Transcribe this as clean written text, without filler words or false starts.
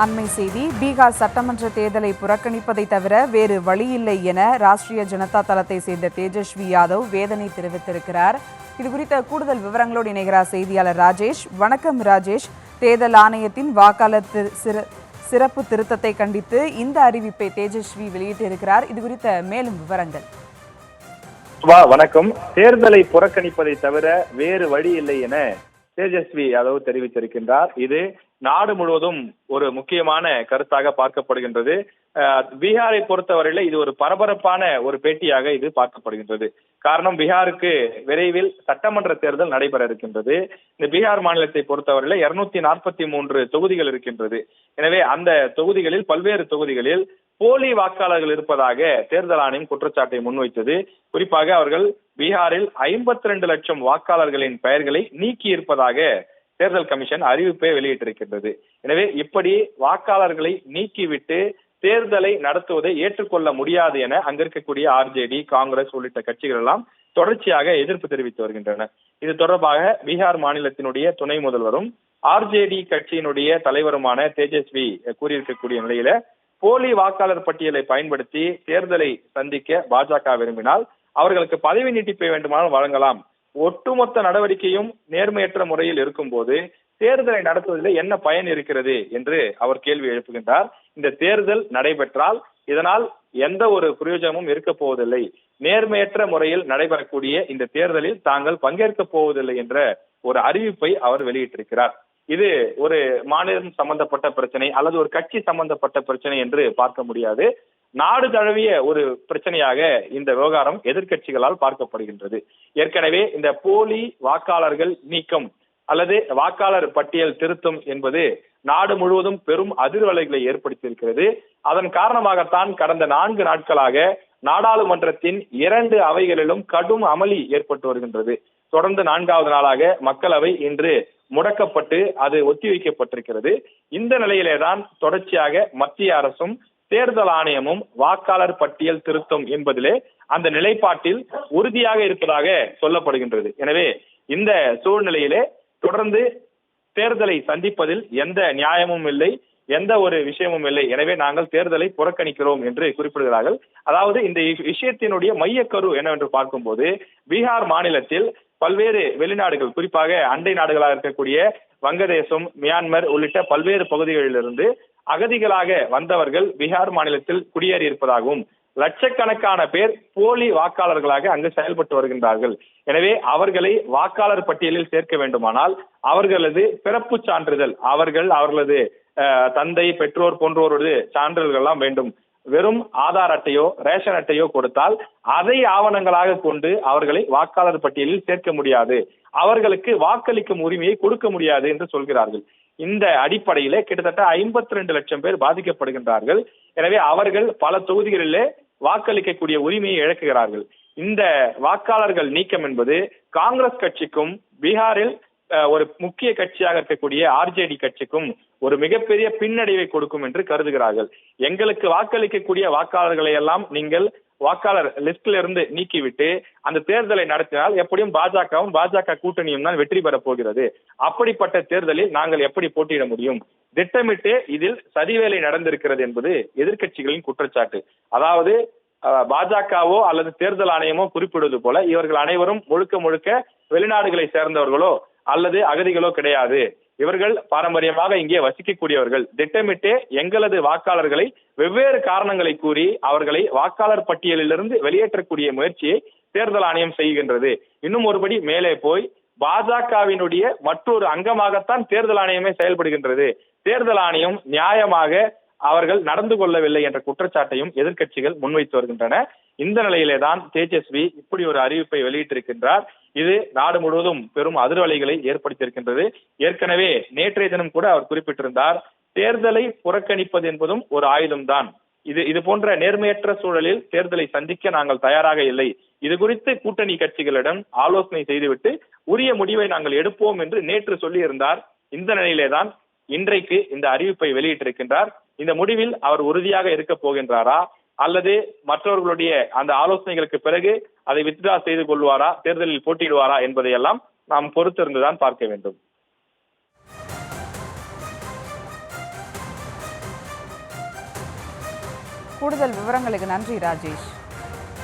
அண்மை செய்தி. பீகார் சட்டமன்ற தேர்தலை புறக்கணிப்பதை தவிர வேறு வழியில்லை என ராஷ்டிரிய ஜனதா தளத்தை சேர்ந்த தேஜஸ்வி யாதவ் வேதனை தெரிவித்திருக்கிறார். இது குறித்த கூடுதல் விவரங்களோடு இணைகிறார் செய்தியாளர் ராஜேஷ். வணக்கம் ராஜேஷ். தேர்தல் ஆணையத்தின் வாக்காளர் சிறப்பு திருத்தத்தை கண்டித்து இந்த அறிவிப்பை தேஜஸ்வி வெளியிட்டிருக்கிறார். இது குறித்த மேலும் விவரங்கள். வணக்கம். தேர்தலை புறக்கணிப்பதை தவிர வேறு வழி இல்லை என தேஜஸ்வி யாதவ் தெரிவித்திருக்கின்றார். இது நாடு முழுவதும் ஒரு முக்கியமான கருத்தாக பார்க்கப்படுகின்றது. பீகாரை பொறுத்தவரையில இது ஒரு பரபரப்பான ஒரு பேட்டியாக இது பார்க்கப்படுகின்றது. காரணம், பீகாருக்கு விரைவில் சட்டமன்ற தேர்தல் நடைபெற இருக்கின்றது. இந்த பீகார் மாநிலத்தை பொறுத்தவரையில 243 தொகுதிகள் இருக்கின்றது. எனவே அந்த தொகுதிகளில் பல்வேறு தொகுதிகளில் போலி வாக்காளர்கள் இருப்பதாக தேர்தல் ஆணையம் குற்றச்சாட்டை முன்வைத்தது. குறிப்பாக அவர்கள் பீகாரில் 52 லட்சம் வாக்காளர்களின் பெயர்களை நீக்கி இருப்பதாக தேர்தல் கமிஷன் அறிவிப்பை வெளியிட்டிருக்கின்றது. எனவே இப்படி வாக்காளர்களை நீக்கிவிட்டு தேர்தலை நடத்துவதை ஏற்றுக்கொள்ள முடியாது என அங்க இருக்கக்கூடிய ஆர்ஜேடி, காங்கிரஸ் உள்ளிட்ட கட்சிகள் எல்லாம் தொடர்ச்சியாக எதிர்ப்பு தெரிவித்து வருகின்றன. இது தொடர்பாக பீகார் மாநிலத்தினுடைய துணை முதல்வரும் ஆர்ஜேடி கட்சியினுடைய தலைவருமான தேஜஸ்வி கூறியிருக்கக்கூடிய நிலையில, போலி வாக்காளர் பட்டியலை பயன்படுத்தி தேர்தலை சந்திக்க பாஜக விரும்பினால் அவர்களுக்கு பதவி நீட்டிப்பை வேண்டுமானால் வழங்கலாம். ஒட்டுமொத்த நடவடிக்கையும் நேர்மையற்ற முறையில் இருக்கும் போது தேர்தலை நடத்துவதில் என்ன பயன் இருக்கிறது என்று அவர் கேள்வி எழுப்புகின்றார். இந்த தேர்தல் நடைபெற்றால் இதனால் எந்த ஒரு பிரயோஜனமும் இருக்க போவதில்லை. நேர்மையற்ற முறையில் நடைபெறக்கூடிய இந்த தேர்தலில் தாங்கள் பங்கேற்க போவதில்லை என்ற ஒரு அறிவிப்பை அவர் வெளியிட்டிருக்கிறார். இது ஒரு மாநிலம் சம்பந்தப்பட்ட பிரச்சனை அல்லது ஒரு கட்சி சம்பந்தப்பட்ட பிரச்சனை என்று பார்க்க முடியாது. நாடு தழுவிய ஒரு பிரச்சனையாக இந்த விவகாரம் எதிர்க்கட்சிகளால் பார்க்கப்படுகின்றது. ஏற்கனவே இந்த போலி வாக்காளர்கள் நீக்கம் அல்லது வாக்காளர் பட்டியல் திருத்தம் என்பது நாடு முழுவதும் பெரும் அதிர்வலைகளை ஏற்படுத்தியிருக்கிறது. அதன் காரணமாகத்தான் கடந்த 4 நாட்களாக நாடாளுமன்றத்தின் 2 அவைகளிலும் கடும் அமளி ஏற்பட்டு வருகின்றது. தொடர்ந்து 4வது நாளாக மக்களவை இன்று முடக்கப்பட்டு அது ஒத்திவைக்கப்பட்டிருக்கிறது. இந்த நிலையிலேதான் தொடர்ச்சியாக மத்திய அரசும் தேர்தல் ஆணையமும் வாக்காளர் பட்டியல் திருத்தம் என்பதிலே அந்த நிலைப்பாட்டில் உறுதியாக இருப்பதாக சொல்லப்படுகின்றது. எனவே இந்த சூழ்நிலையிலே தொடர்ந்து தேர்தலை சந்திப்பதில் எந்த நியாயமும் இல்லை, எந்த ஒரு விஷயமும் இல்லை. எனவே நாங்கள் தேர்தலை புறக்கணிக்கிறோம் என்று குறிப்பிடுகிறார்கள். அதாவது இந்த விஷயத்தினுடைய மையக்கரு என்னவென்று பார்க்கும்போது, பீகார் மாநிலத்தில் பல்வேறு வெளிநாடுகள், குறிப்பாக அண்டை நாடுகளாக இருக்கக்கூடிய வங்கதேசம், மியான்மர் உள்ளிட்ட பல்வேறு பகுதிகளிலிருந்து அகதிகளாக வந்தவர்கள் பீகார் மாநிலத்தில் குடியேறி இருப்பதாகவும் லட்சக்கணக்கான பேர் போலி வாக்காளர்களாக அங்கு செயல்பட்டு வருகின்றார்கள். எனவே அவர்களை வாக்காளர் பட்டியலில் சேர்க்க வேண்டுமானால் அவர்களது பிறப்பு சான்றிதழ், அவர்களது தந்தை, பெற்றோர் போன்றோரது சான்றிதழ்கள் எல்லாம் வேண்டும். வெறும் ஆதார் அட்டையோ ரேஷன் அட்டையோ கொடுத்தால் அதை ஆவணங்களாக கொண்டு அவர்களை வாக்காளர் பட்டியலில் சேர்க்க முடியாது, அவர்களுக்கு வாக்களிக்கும் உரிமையை கொடுக்க முடியாது என்று சொல்கிறார்கள். இந்த அடிப்படையிலே கிட்டத்தட்ட 52 லட்சம் பேர் பாதிக்கப்படுகின்றார்கள். எனவே அவர்கள் பல தொகுதிகளிலே வாக்களிக்கக்கூடிய உரிமையை இழக்குகிறார்கள். இந்த வாக்காளர்கள் நீக்கம் என்பது காங்கிரஸ் கட்சிக்கும் பீகாரில் ஒரு முக்கிய கட்சியாக இருக்கக்கூடிய ஆர்ஜேடி கட்சிக்கும் ஒரு மிகப்பெரிய பின்னடைவை கொடுக்கும் என்று கருதுகிறார்கள். எங்களுக்கு வாக்களிக்கக்கூடிய வாக்காளர்களை எல்லாம் நீங்கள் வாக்காளர் லிஸ்ட்ல இருந்து நீக்கிவிட்டு அந்த தேர்தலை நடத்தினால் எப்படியும் பாஜக கூட்டணியும் தான் வெற்றி பெற போகிறது. அப்படிப்பட்ட தேர்தலில் நாங்கள் எப்படி போட்டியிட முடியும்? திட்டமிட்டு இதில் சதிவேலை நடந்திருக்கிறது என்பது எதிர்க்கட்சிகளின் குற்றச்சாட்டு. அதாவது பாஜகவோ அல்லது தேர்தல் ஆணையமோ குறிப்பிடுவது போல இவர்கள் அனைவரும் முழுக்க வெளிநாடுகளை சேர்ந்தவர்களோ அல்லது அகதிகளோ கிடையாது. இவர்கள் பாரம்பரியமாக இங்கே வசிக்கக்கூடியவர்கள். திட்டமிட்டு எங்களது வாக்காளர்களை வெவ்வேறு காரணங்களை கூறி அவர்களை வாக்காளர் பட்டியலிலிருந்து வெளியேற்றக்கூடிய முயற்சியை தேர்தல் ஆணையம் செய்கின்றது. இன்னும் ஒருபடி மேலே போய் பாஜகவினுடைய மற்றொரு அங்கமாகத்தான் தேர்தல் ஆணையமே செயல்படுகின்றது. தேர்தல் ஆணையம் நியாயமாக அவர்கள் நடந்து கொள்ளவில்லை என்ற குற்றச்சாட்டையும் எதிர்க்கட்சிகள் முன்வைத்து வருகின்றன. இந்த நிலையிலேதான் தேஜஸ்வி இப்படி ஒரு அறிவிப்பை வெளியிட்டிருக்கின்றார். இது நாடு முழுவதும் பெரும் அதிர்வலைகளை ஏற்படுத்தியிருக்கின்றது. ஏற்கனவே நேற்றைய தினம் கூட அவர் குறிப்பிட்டிருந்தார், தேர்தலை புறக்கணிப்பது என்பதும் ஒரு ஆயுதம்தான். இது போன்ற நேர்மையற்ற சூழலில் தேர்தலை சந்திக்க நாங்கள் தயாராக இல்லை. இது குறித்து கூட்டணி கட்சிகளிடம் ஆலோசனை செய்துவிட்டு உரிய முடிவை நாங்கள் எடுப்போம் என்று நேற்று சொல்லியிருந்தார். இந்த நிலையிலேதான் இன்றைக்கு இந்த அறிவிப்பை வெளியிட்டிருக்கின்றார். இந்த முடிவில் அவர் உறுதியாக இருக்க போகின்றாரா அல்லது மற்றவர்களுடைய அந்த ஆலோசனைகளுக்கு பிறகு அதை வித்ட்ரா செய்து கொள்வாரா, தேர்தலில் போட்டியிடுவாரா என்பதையெல்லாம் நாம் பொறுத்திருந்துதான் பார்க்க வேண்டும். கூடுதல் விவரங்களுக்கு நன்றி ராஜேஷ்.